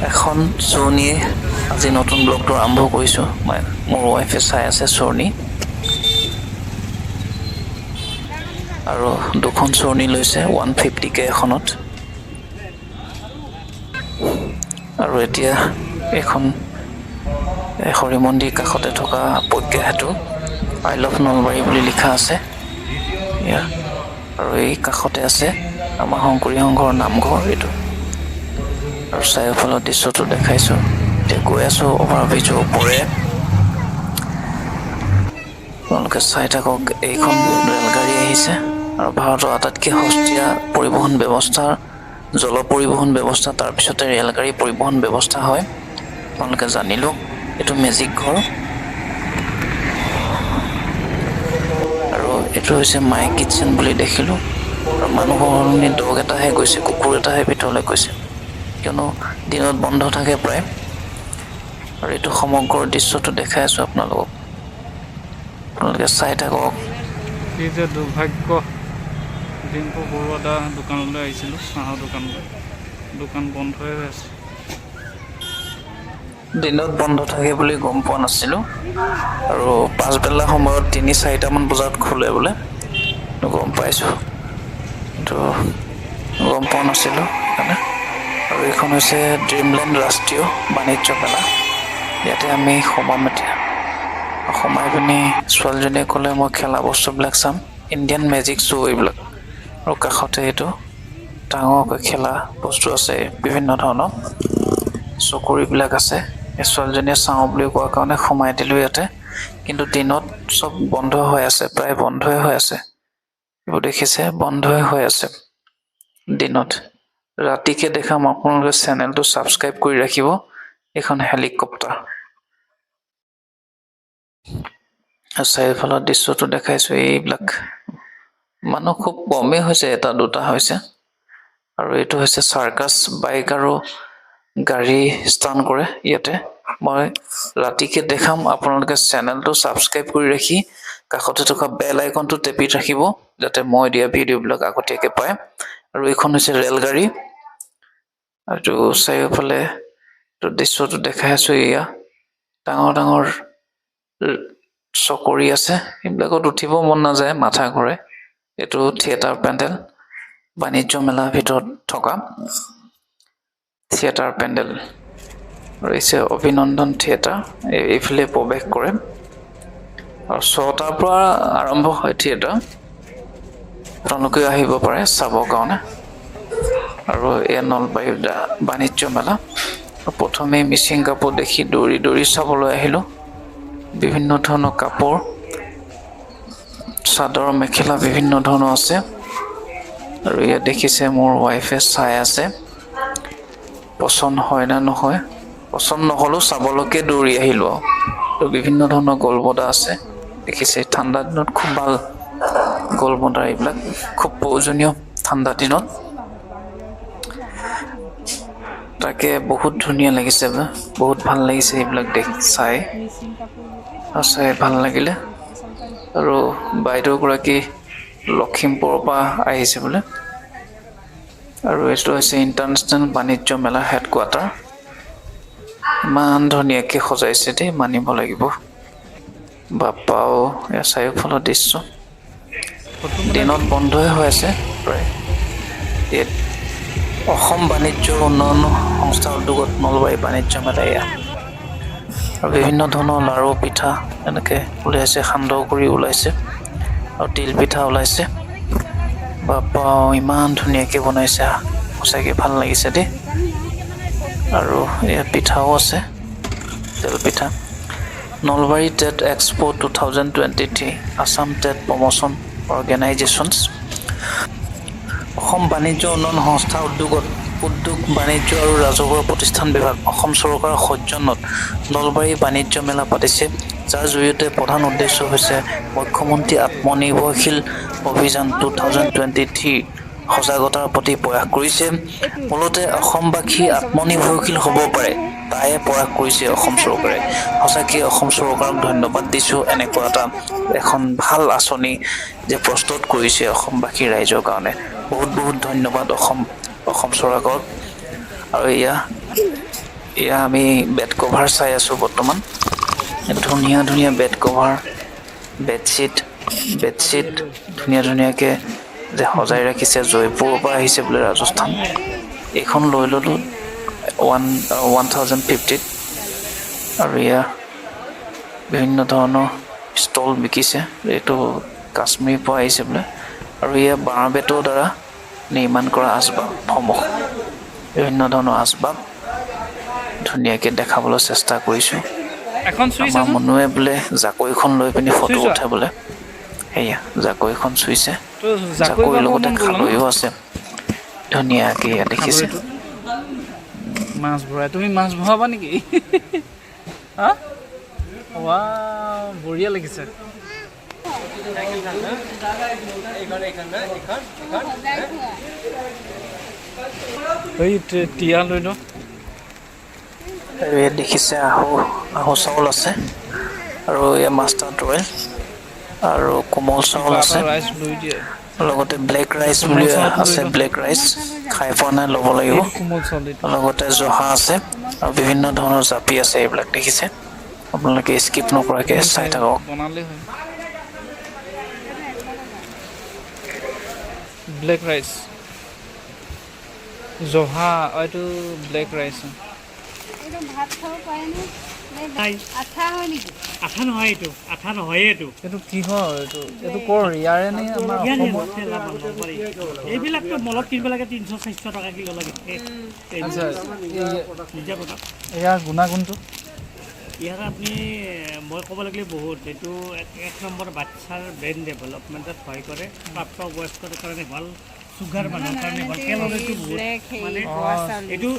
এখন চৰ্ণিয়ে আজি নতুন ব্লগটো আৰম্ভ কৰিছোঁ মই মোৰ ৱাইফে চাই আছে চৰ্ণি আৰু দুখন চৰ্ণি লৈছে 150k এখনত আৰু এতিয়া এখন হৰি মন্দিৰ কাষতে থকা প্ৰজ্ঞাহেতু আই লাভ নলবাৰী বুলি লিখা আছে আৰু এই কাষতে আছে আমাৰ শংকৰী সংঘৰ নামঘৰ এইটো আৰু চাৰিওফালৰ দৃশ্যটো দেখাইছোঁ এতিয়া গৈ আছোঁ অভাৰব্ৰিজৰ ওপৰে আপোনালোকে চাই থাকক এইখন ৰেলগাড়ী আহিছে আৰু ভাৰতৰ আটাইতকৈ সস্তীয়া পৰিবহণ ব্যৱস্থা জল পৰিবহণ ব্যৱস্থা তাৰপিছতে ৰেলগাড়ী পৰিবহণ ব্যৱস্থা হয় আপোনালোকে জানিলোঁ এইটো মেজিক ঘৰ আৰু এইটো হৈছে মাই কিটচেন বুলি দেখিলোঁ আৰু মানুহৰ ডগ এটাহে গৈছে কুকুৰ এটাহে ভিতৰলৈ গৈছে কিয়নো দিনত বন্ধ থাকে প্ৰায় আৰু এইটো সমগ্ৰ দৃশ্যটো দেখাই আছোঁ আপোনালোকে চাই থাকক এই যে দুৰ্ভাগ্য ডিম্পু বৰুৱা দোকানলৈ আহিছিলোঁ চাহৰ দোকান বন্ধই হৈ আছে দিনত বন্ধ থাকে বুলি গম পোৱা নাছিলোঁ আৰু পাছবেলা সময়ত 3-4মান বজাত খোলে বোলে গম পাইছোঁ কিন্তু গম পোৱা নাছিলোঁ সেইকাৰণে আৰু এইখন হৈছে ড্ৰিমলেণ্ড ৰাষ্ট্ৰীয় বাণিজ্য মেলা ইয়াতে আমি সোমাম এতিয়া সোমাই পিনি ছোৱালীজনীয়ে ক'লে মই খেলা বস্তুবিলাক চাম ইণ্ডিয়ান মেজিক শ্ব' এইবিলাক আৰু কাষতে এইটো ডাঙৰকৈ খেলা বস্তু আছে বিভিন্ন ধৰণৰ চকৰিবিলাক আছে এই ছোৱালীজনীয়ে চাওঁ বুলি কোৱাৰ কাৰণে সোমাই দিলোঁ ইয়াতে কিন্তু দিনত চব বন্ধ হৈ আছে প্ৰায় বন্ধই হৈ আছে এইবোৰ দেখিছে বন্ধই হৈ আছে দিনত ৰাতিকে দেখাম আপোনালোকে চেনেলটো ছাবস্ক্ৰাইব কৰি ৰাখিব এইখন হেলিকপ্টাৰ চাৰিওফালৰ দৃশ্যটো দেখাইছোঁ এইবিলাক মানুহ খুব কমেই হৈছে এটা দুটা হৈছে আৰু এইটো হৈছে চাৰ্কাছ বাইক আৰু গাড়ী ষ্টাণ্ট কৰে ইয়াতে মই ৰাতিকে দেখাম আপোনালোকে চেনেলটো ছাবস্ক্ৰাইব কৰি ৰাখি কাষতে থকা বেল আইকনটো টেপি ৰাখিব যাতে মই দিয়া ভিডিঅ'বিলাক আগতীয়াকৈ পায় আৰু এইখন হৈছে ৰেলগাড়ী আৰু চাৰিওফালে দৃশ্যটো দেখাই আছোঁ এয়া ডাঙৰ ডাঙৰ চকৰি আছে এইবিলাকত উঠিব মন নাযায় মাথা ঘূৰে এইটো থিয়েটাৰ পেণ্ডেল বাণিজ্য মেলাৰ ভিতৰত থকা থিয়েটাৰ পেণ্ডেল ৰৈছে অভিনন্দন থিয়েটাৰ এইফালে প্ৰৱেশ কৰে আৰু 6টাৰ পৰা আৰম্ভ হয় থিয়েটাৰ আপোনালোকে আহিব পাৰে চাবৰ কাৰণে আৰু এয়া নলবাৰী বাণিজ্য মেলা প্ৰথমে মিচিং কাপোৰ দেখি দৌৰি দৌৰি চাবলৈ আহিলোঁ বিভিন্ন ধৰণৰ কাপোৰ চাদৰ মেখেলা বিভিন্ন ধৰণৰ আছে আৰু ইয়াত দেখিছে মোৰ ৱাইফে চাই আছে পচন্দ হয় না নহয় পচন্দ নহ'লেও চাবলৈকে দৌৰি আহিলোঁ আৰু বিভিন্ন ধৰণৰ গলবদা আছে দেখিছে ঠাণ্ডা দিনত খুব ভাল গলবদা এইবিলাক খুব প্ৰয়োজনীয় ঠাণ্ডা দিনত তাকে বহুত ধুনীয়া লাগিছে বহুত ভাল লাগিছে এইবিলাক চাই ভাল লাগিলে আৰু বাইদেউগৰাকী লখিমপুৰৰ পৰা আহিছে বোলে আৰু এইটো হৈছে ইণ্টাৰনেশ্যনেল বাণিজ্য মেলা হেডকোৱাৰ্টাৰ ইমান ধুনীয়াকৈ সজাইছে দেই মানিব লাগিব বাপাও এয়া চাৰিওফালৰ দৃশ্য দিনত বন্ধই হৈ আছে প্ৰায় অসম বাণিজ্য উন্নয়ন সংস্থা উদ্যোগত নলবাৰী বাণিজ্য মেলা এয়া আৰু বিভিন্ন ধৰণৰ লাৰু পিঠা এনেকৈ ওলাইছে সান্দহ কৰি ওলাইছে আৰু তিল পিঠা ওলাইছে বাপাও ইমান ধুনীয়াকৈ বনাইছে সঁচাকৈ ভাল লাগিছে দেই আৰু ইয়াত পিঠাও আছে তেল পিঠা Nalbari TET expo 2023 Assam TET promotion organisations Assam বাণিজ্য উন্নয়ন সংস্থা উদ্যোগ বাণিজ্য আৰু ৰাজহুৱা প্ৰতিষ্ঠান বিভাগ অসম চৰকাৰৰ সৌজন্যত নলবাৰী বাণিজ্য মেলা পাতিছে যাৰ জৰিয়তে প্ৰধান উদ্দেশ্য হৈছে মুখ্যমন্ত্ৰী আত্মনিৰ্ভৰশীল অভিযান 2023 সজাগতাৰ প্ৰতি প্ৰয়াস কৰিছে মূলতে অসমবাসী আত্মনিৰ্ভৰশীল হ'ব পাৰে তায়ে প্ৰয়াস কৰিছে অসম চৰকাৰে সঁচাকৈ অসম চৰকাৰক ধন্যবাদ দিছোঁ এনেকুৱা এখন ভাল আঁচনি যে প্ৰস্তুত কৰিছে অসমবাসী ৰাইজৰ কাৰণে বহুত বহুত ধন্যবাদ অসম চৰকাৰক আৰু এয়া এয়া আমি বেড কভাৰ চাই আছোঁ বৰ্তমান। ধুনীয়া ধুনীয়া বেড কভাৰ, বেডশ্বীট ধুনীয়া ধুনীয়াকৈ যে সজাই ৰাখিছে। জয়পুৰৰ পৰা আহিছে বোলে, ৰাজস্থান। এইখন লৈ ল'লোঁ 1050ত। আৰু এয়া বিভিন্ন ধৰণৰ ষ্টল বিকিছে। এইটো কাশ্মীৰৰ পৰা আহিছে বোলে। আৰু এয়া বাঁহ বেতৰ দ্বাৰা নিৰ্মাণ কৰা আচবাবসমূহ, বিভিন্ন ধৰণৰ আচবাব ধুনীয়াকৈ দেখাবলৈ চেষ্টা কৰিছোঁ। এখন চুইছ আমাৰ আছে, মনুৱে বোলে জাকৈখন লৈ পিনি ফটো চুইছ উঠে বোলে। সেয়া জাকৈখন চুইছে। তো জাকৈ জাকৈৰ বাব লগতে মন গ'ল ন খালৈও আছে, ধুনীয়াকৈ এয়া দেখিছে। খালৈটোত মাছ ভৰাই। তুমি মাছ ভৰাবা নেকি? হা ৱা বঢ়িয়া লাগিছে। এই টিয়া লৈ লওঁ। আৰু ইয়াত দেখিছে আহু চাউল আছে, আৰু এয়া মাষ্টাৰ্ড অইল আৰু কোমল চাউল কিবা এটা আছে, ৰাইচ লৈ দিয়ে। লগতে ব্লেক ৰাইচ কোমল বুলি চাউলটো লৈ আছে। লওঁ। ব্লেক ৰাইচ খাই পোৱা নাই, ল'ব লাগিব। এইটো কোমল চাউল, এইটো লগতে জহা আছে আৰু বিভিন্ন ধৰণৰ জাপি আছে। এইবিলাক দেখিছে, আপোনালোকে স্কিপ নকৰাকৈ তুমি চাই থাকক। বনালেই হয়। ব্লেক ৰাইচ, জহা, এইটো ব্লেক ৰাইচ। ভাত খাব পাৰেনে? আঠা হয় নেকি? আঠা নহয়, আঠা নহয় এইটো। এইটো কি হয়? এইটো ক'ৰ ইয়াৰে নে আমাৰ অসমৰ? এইবিলাকতো মলত কিনিব লাগে 300-400 টকা কিলো লাগে। আচ্ছা, নিজে কথা ইয়াৰ গুণাগুণটো? ইয়াৰ আপুনি মই ক'ব লাগিলে বহুত। এইটো এক নম্বৰ বাচ্চাৰ ব্ৰেইন ডেভেলপমেণ্টত সহায় কৰে, প্ৰাপ্তবয়স্কৰ কাৰণে ভাল, চুগাৰ মানুহৰ কাৰণে ভাল। কেলৰিটো বহুত মানে এইটো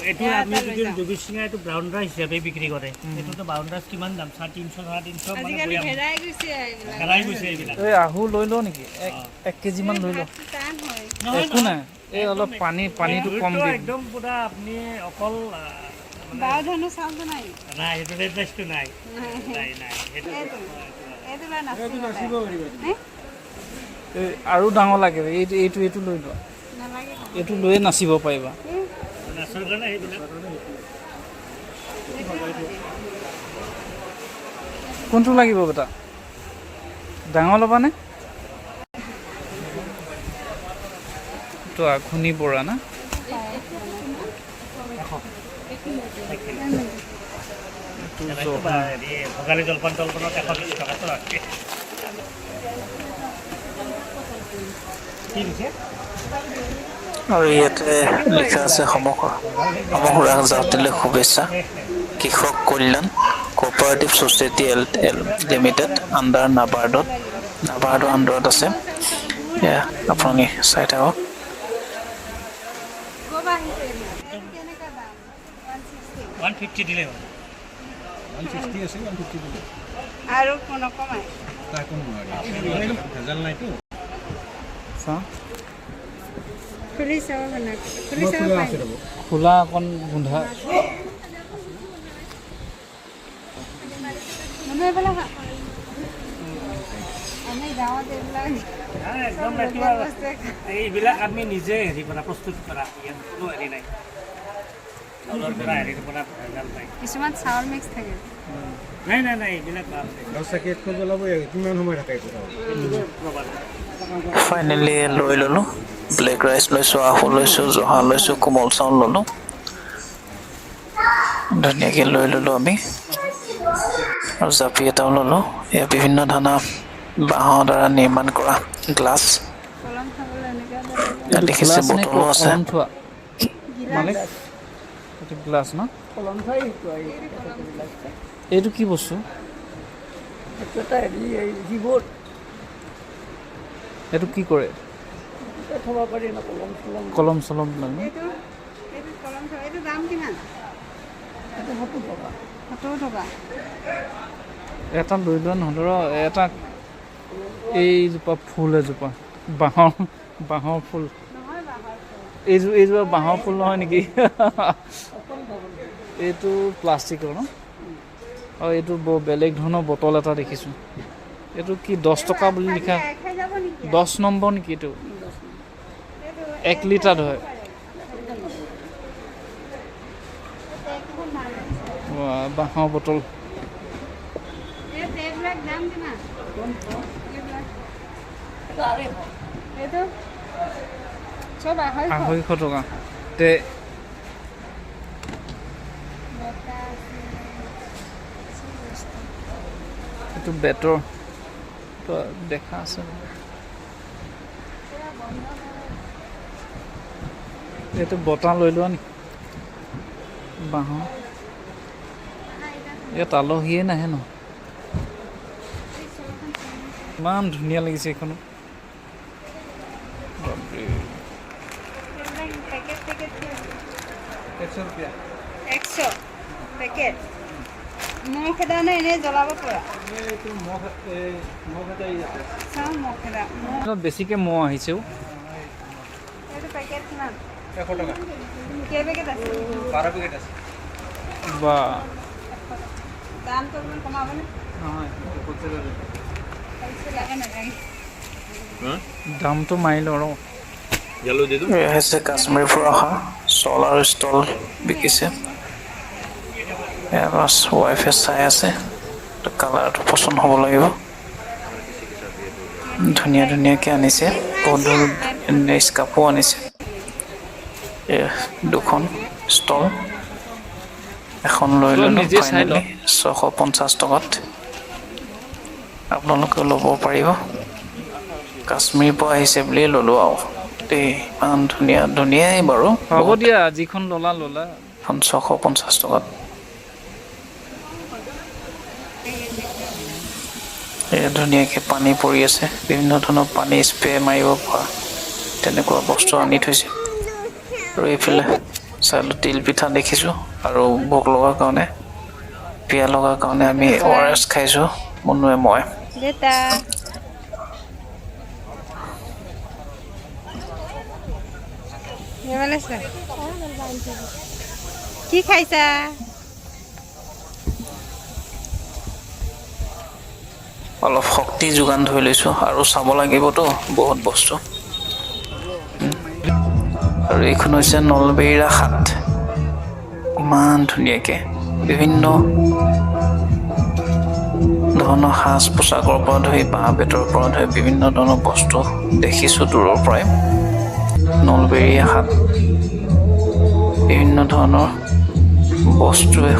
আপুনি যদি যোগী সিঙে এইটো ব্ৰাউন ৰাইচ হিচাপে বিক্ৰী কৰে। এইটোতো ব্ৰাউন ৰাইচ কিমান দাম? 350-350 মানে হেৰাই গৈছে এইবিলাক। এই আহু লৈ লওঁ নেকি? 1 কেজিমান লৈ লওঁ। একো নাই, এই অলপ পানীটো কম দিম। একদম পুৰা আপুনি অকল চাউলটো নাই? নাই, সেইটো ৰেড ৰাইচটো নাই। আৰু ডাঙৰ লাগে, এইটো লৈ লোৱা। এইটো লৈয়ে নাচিব পাৰিবা। নাচৰ কাৰণে সেইবিলাক কোনটো লাগিব বেটা? ডাঙৰ ল'বানে? তো আখুনি পৰা না? ভোগালী জলপান 120 টকাটো আছে। কি দিছে? আৰু ইয়াতে লিখা আছে সমগ্ৰ ৰাস জাতিলৈ শুভেচ্ছা, কৃষক কল্যাণ কোঅপাৰেটিভ ছ'চাইটি লিমিটেড আণ্ডাৰ নাবাৰ্ডৰ আণ্ডাৰত আছে। এয়া আপুনি চাই থাকক। কেনেকুৱা দাম? 150 দিলে হ'ল। 150 আছে, 150 দিলে আৰু কোনো কমাই? তাৰ কোনো নোৱাৰি, ভেজাল নাইতো। খুলি চাব মানে, খুলি চাব খোলা পাৰিম? আছে ৰ'ব। খোলা অকণ গোন্ধা। মানুহ এইবিলাক আমি গাঁৱত এইবিলাক একদম বস্তু এইবিলাক আমি নিজে হেৰি কৰা, প্ৰস্তুত কৰা। ইয়াত কোনো হেৰি নাই, চাউলৰ পৰা হেৰি পৰা ভেজাল নাই। কিছুমান চাউল মিক্স থাকে। নাই, এইবিলাক ভাল। চাকিত জ্বলাব কিমান সময় থাকে এইটো? ফাইনেলি লৈ ল'লোঁ। ব্লেক ৰাইচ লৈছোঁ, আহু লৈছোঁ, জহা লৈছোঁ, কোমল চাউল ল'লোঁ। ধুনীয়াকৈ লৈ ল'লোঁ আমি, আৰু জাপি এটাও ল'লোঁ। এয়া বিভিন্ন ধৰণৰ বাঁহৰ দ্বাৰা নিৰ্মাণ কৰা গ্লাছ। কলম খাবলৈ এনেকুৱা ইয়াত দেখিছে গ্লাছ নে বটলো আছে। কলম থোৱা? মালিক এইটো গ্লাছ ন? এইটো কি বস্তু? এইটো কি কৰে? কলম চলম লাগে ন? এইটো কলম খাব। এইটো দাম কিমান? 70 টকা। এটা লৈ লোৱা নহ'লে এটা। এইজোপা ফুল, এজোপা বাঁহৰ ফুল। নহয় বাঁহৰ ফুল। এইজোপা বাঁহৰ ফুল নহয় নেকি? এইটো প্লাষ্টিকৰ ন? আৰু এইটো বেলেগ ধৰণৰ বটল এটা দেখিছোঁ। এইটো কি 10 টকা বুলি লিখা? খাই যাব নেকি? 10 নম্বৰ নেকি এইটো? 1 লিটাৰ হয়। 1 বাঁহৰ বটল এই টেবলেট দাম কিমান? এইটো চব 250। 250 টকা তে এইটো বেটৰ দেখা আছে এইটো বটাহ লৈ লোৱা নি বাঁহৰ ইয়াত আলহীয়ে নাহে ন ইমান ধুনীয়া লাগিছে এইখনো পেকেট 100 रुपया 100 পেকেট মহ খেদা নে এনেই জ্বলাব পৰা? এইটো মগ এটা আছে চাওঁ মহ খেদা বেছিকৈ মহ আহিছেও এইটো পেকেট কিমান? 100 টাকা কেই পেকেট আছে? 12 পেকেট আছে বা দামটো অকণমান কমাবনে? নহয় লাগে নালাগে দামটো মাৰি লওঁ ৰ এয়া হৈছে কাশ্মীৰৰ পৰা অহা শ্বল আৰু ষ্টল বিকিছে এয়া বাছ ৱাইফে চাই আছে কালাৰটো পচন্দ হ'ব লাগিব ধুনীয়া ধুনীয়াকৈ আনিছে বহুত ধুনীয়া স্কাৰ্ফো আনিছে এয়া দুখন ষ্টল এখন লৈ ল'লোঁ নিজে চাই ফাইনেলি 650 টকাত আপোনালোকে ল'ব পাৰিব কাশ্মীৰৰ পৰা আহিছে বুলিয়ে ল'লোঁ আৰু দেই ইমান ধুনীয়াই বাৰু হ'ব দিয়া যিখন ল'লা এখন 650 টকাত এয়া ধুনীয়াকৈ পানী পৰি আছে বিভিন্ন ধৰণৰ পানী স্প্ৰে মাৰিব পৰা তেনেকুৱা বস্তু আনি থৈছে আৰু এইফালে চাইডত তিল পিঠা দেখিছোঁ আৰু ভোক লগাৰ কাৰণে পিয়া লগাৰ কাৰণে আমি ORS খাইছোঁ মনুৱে মই দেতা কি খাইছা? অলপ শক্তি যোগান ধৰি লৈছোঁ আৰু চাব লাগিবতো বহুত বস্তু আৰু এইখন হৈছে নলবাৰী ৰাস হাট ইমান ধুনীয়াকৈ বিভিন্ন ধৰণৰ সাজ পোছাকৰ পৰা ধৰি বাঁহ বেতৰ পৰা ধৰি বিভিন্ন ধৰণৰ বস্তু দেখিছোঁ দূৰৰ পৰাই নলবাৰী হাট বিভিন্ন ধৰণৰ বস্তুৱে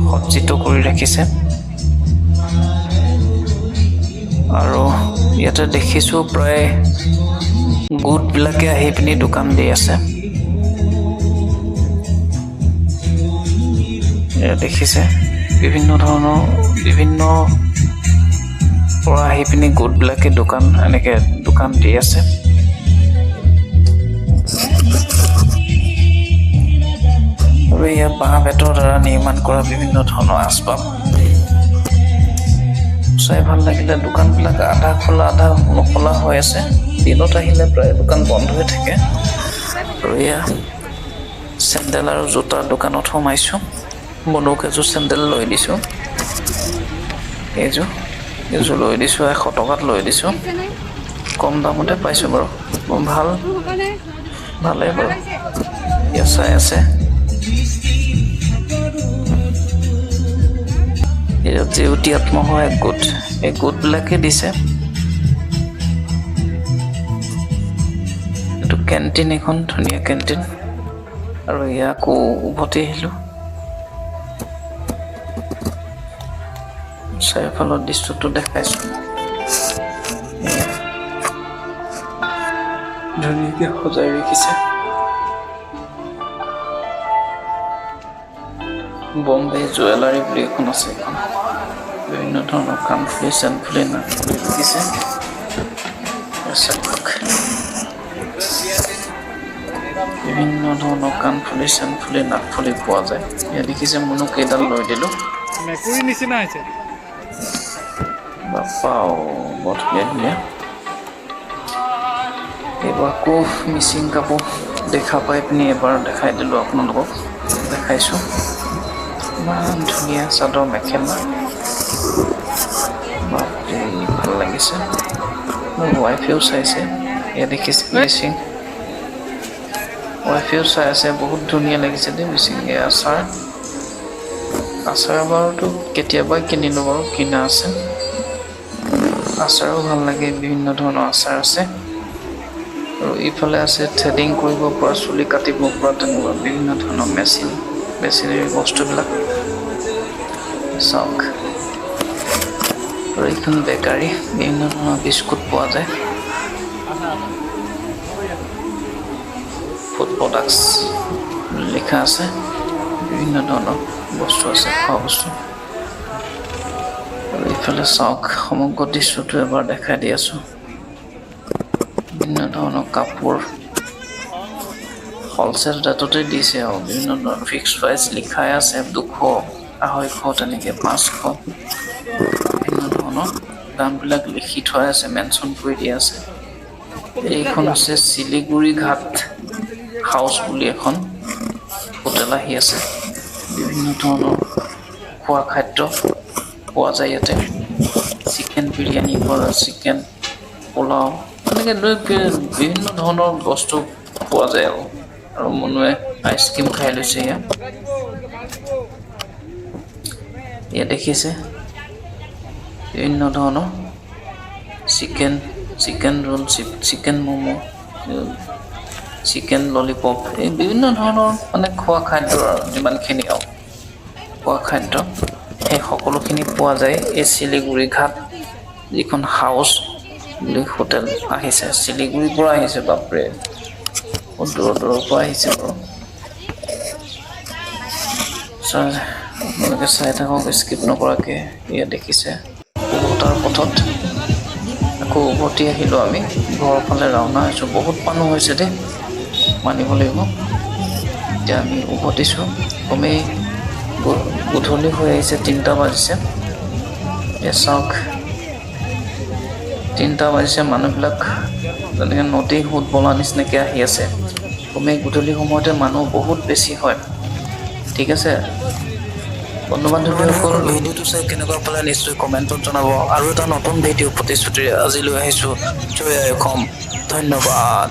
সজ্জিত কৰি ৰাখিছে আৰু ইয়াতে দেখিছোঁ প্ৰায় গোটবিলাকে আহি পিনি দোকান দি আছে এয়া দেখিছে বিভিন্ন পৰা আহি পিনি গোটবিলাকে এনেকৈ দোকান দি আছে আৰু ইয়াত বাঁহ বেতৰ দ্বাৰা নিৰ্মাণ কৰা বিভিন্ন ধৰণৰ আচবাব চাই ভাল লাগিলে দোকানবিলাক আধা খোলা আধা নখোলা হৈ আছে দিনত আহিলে প্ৰায় দোকান বন্ধ হৈ থাকে আৰু এয়া চেণ্ডেল আৰু জোতাৰ দোকানত সোমাইছোঁ মনুক এযোৰ চেণ্ডেল লৈ দিছোঁ এইযোৰ লৈ দিছোঁ 100 টকাত লৈ দিছোঁ কম দামতে পাইছোঁ বাৰু ভালেই বাৰু ইয়াত চাই আছে ইয়াত জেউতি আত্মসহায়ক গোট এই গোটবিলাকে দিছে এইটো কেণ্টিন এখন ধুনীয়া কেণ্টিন আৰু ইয়াকো উভতি আহিলোঁ চাৰিওফালৰ দৃশ্যটো দেখাইছোঁ ধুনীয়াকৈ সজাই ৰাখিছে বম্বে জুৱেলাৰী বুলি এখন আছে এখন বিভিন্ন ধৰণৰ কাণফুলি চেনফুলি নাকফুলি দেখিছে বিভিন্ন ধৰণৰ কাণফুলি চেনফুলি নাকফুলি পোৱা যায় ইয়াত দেখিছে মনুক কেইডাল লৈ দিলোঁ মেকুৰী নিচিনা হৈছে বাপাও বৰ ধুনীয়া এইবাৰ আকৌ মিচিং কাপোৰ দেখা পাই পিনি এবাৰ দেখাই দিলোঁ আপোনালোকক দেখাইছোঁ ইমান ধুনীয়া চাদৰ মেখেলা বাপৰে ভাল লাগিছে মোৰ ৱাইফেও চাইছে এয়া দেখিছে মিচিং ৱাইফেও চাই আছে, বহুত ধুনীয়া লাগিছে দেই বেছিকৈ আচাৰ। আচাৰ বাৰুতো কেতিয়াবাই কিনিলোঁ বাৰু, কিনা আছে। আচাৰো ভাল লাগে, বিভিন্ন ধৰণৰ আচাৰ আছে। আৰু ইফালে আছে থ্ৰেডিং কৰিব পৰা, চুলি কাটিব পৰা, তেনেকুৱা বিভিন্ন ধৰণৰ মেচিনেৰী বস্তুবিলাক চাওক। আৰু এইখন বেকাৰী, বিভিন্ন ধৰণৰ বিস্কুট পোৱা যায়। ফুড প্ৰডাক্টছ লিখা আছে, বিভিন্ন ধৰণৰ বস্তু আছে, খোৱা বস্তু। আৰু ইফালে চাওক, সমগ্ৰ দৃশ্যটো এবাৰ দেখাই দি আছোঁ। বিভিন্ন ধৰণৰ কাপোৰ হ'লচেল ৰেটতে দিছে আৰু বিভিন্ন ধৰণৰ ফিক্স প্ৰাইচ লিখাই আছে, 200, 250, তেনেকৈ 500, বিভিন্ন ধৰণৰ দামবিলাক লিখি থোৱা আছে, মেনশ্যন কৰি দিয়া আছে। এইখন হৈছে শিলিগুৰি ঘাট হাউচ বুলি এখন হোটেল আহি আছে। বিভিন্ন ধৰণৰ খোৱা খাদ্য পোৱা যায় ইয়াতে। চিকেন বিৰিয়ানীৰ পৰা চিকেন পোলাও, এনেকৈ বিভিন্ন ধৰণৰ বস্তু পোৱা যায় আৰু মনুৱে আইচক্ৰীম খাই লৈছে। ইয়াত দেখিছে বিভিন্ন ধৰণৰ chicken roll, chicken momo', chicken lollipop, এই বিভিন্ন ধৰণৰ মানে খোৱা খাদ্য আৰু যিমানখিনি খোৱা খাদ্য সেই সকলোখিনি পোৱা যায় এই শিলিগুৰি ঘাট যিখন হাউচ বুলি হোটেল আহিছে। শিলিগুৰিৰ পৰা আহিছে, বাপৰে বহুত দূৰৰ পৰা আহিছে বাৰু। আপোনালোকে চাই থাকক স্কিপ নকৰাকৈ। ইয়াত দেখিছে উভতাৰ পথত আকৌ উভতি আহিলোঁ আমি ঘৰৰ ফালে ৰাওনা হৈছোঁ। বহুত মানুহ হৈছে দেই, মানিব লাগিব। এতিয়া আমি উভতিছোঁ, কমেই গধূলি হৈ আহিছে, 3টা বাজিছে। এতিয়া চাওক, 3টা বাজিছে, মানুহবিলাক যেনেকৈ নদী সোঁত বলা নিচিনাকৈ আহি আছে। কমেই গধূলি সময়তে মানুহ বহুত বেছি হয়। ঠিক আছে, বন্ধু বান্ধৱীসকল, ভিডিঅ'টো চাই কেনেকুৱা পালে নিশ্চয় কমেণ্টত জনাব। আৰু এটা নতুন ভিডিঅ' প্ৰতিশ্ৰুতিৰে আজিলৈ আহিছোঁ। জয় আই অসম, ধন্যবাদ।